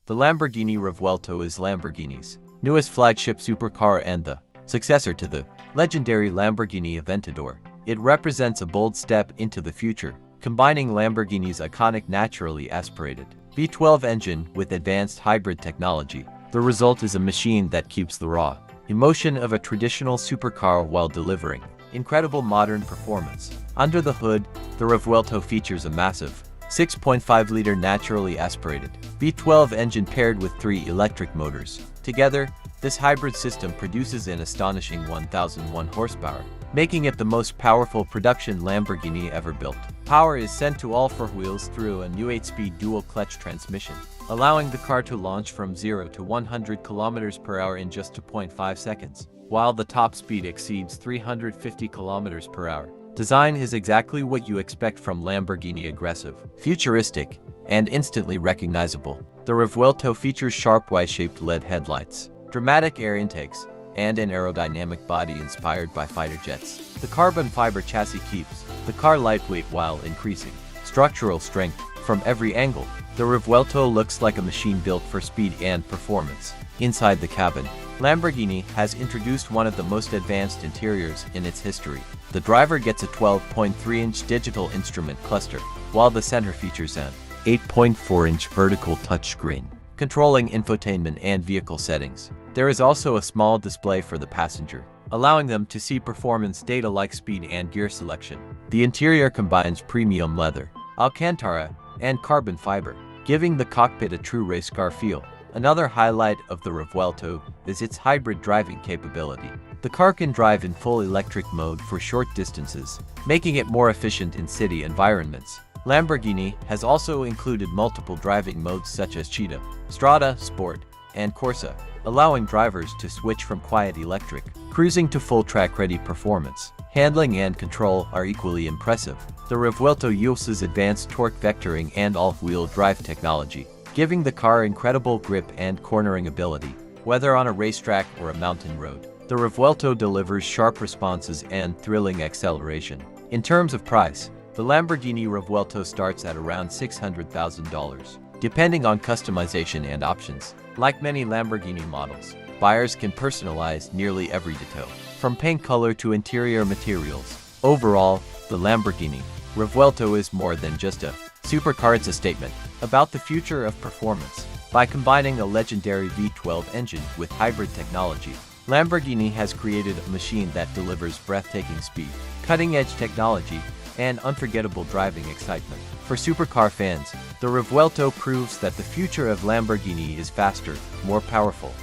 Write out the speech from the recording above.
The Lamborghini Revuelto is Lamborghini's newest flagship supercar and the successor to the legendary Lamborghini Aventador. It represents a bold step into the future, combining Lamborghini's iconic naturally aspirated V12 engine with advanced hybrid technology. The result is a machine that keeps the raw emotion of a traditional supercar while delivering incredible modern performance. Under the hood, the Revuelto features a massive 6.5-liter naturally aspirated V12 engine paired with 3 electric motors. Together, this hybrid system produces an astonishing 1,001 horsepower, making it the most powerful production Lamborghini ever built. Power is sent to all 4 wheels through a new 8-speed dual-clutch transmission, allowing the car to launch from 0 to 100 km/h in just 2.5 seconds, while the top speed exceeds 350 km/h. Design is exactly what you expect from Lamborghini: aggressive, futuristic, and instantly recognizable. The Revuelto features sharp Y-shaped LED headlights, dramatic air intakes, and an aerodynamic body inspired by fighter jets. The carbon fiber chassis keeps the car lightweight while increasing structural strength from every angle. The Revuelto looks like a machine built for speed and performance. Inside the cabin, Lamborghini has introduced one of the most advanced interiors in its history. The driver gets a 12.3-inch digital instrument cluster, while the center features an 8.4-inch vertical touchscreen, controlling infotainment and vehicle settings. There is also a small display for the passenger, allowing them to see performance data like speed and gear selection. The interior combines premium leather, Alcantara, and carbon fiber, giving the cockpit a true race car feel. Another highlight of the Revuelto is its hybrid driving capability. The car can drive in full electric mode for short distances, making it more efficient in city environments. Lamborghini has also included multiple driving modes such as Cheetah, Strada, Sport, and Corsa, allowing drivers to switch from quiet electric cruising to full track-ready performance. Handling and control are equally impressive. The Revuelto uses advanced torque vectoring and all-wheel drive technology, giving the car incredible grip and cornering ability. Whether on a racetrack or a mountain road, the Revuelto delivers sharp responses and thrilling acceleration. In terms of price, the Lamborghini Revuelto starts at around $600,000, depending on customization and options. Like many Lamborghini models, buyers can personalize nearly every detail, from paint color to interior materials. Overall, the Lamborghini Revuelto is more than just a supercar. It's a statement about the future of performance. By combining a legendary V12 engine with hybrid technology, Lamborghini has created a machine that delivers breathtaking speed, cutting-edge technology, and unforgettable driving excitement. For supercar fans, the Revuelto proves that the future of Lamborghini is faster, more powerful,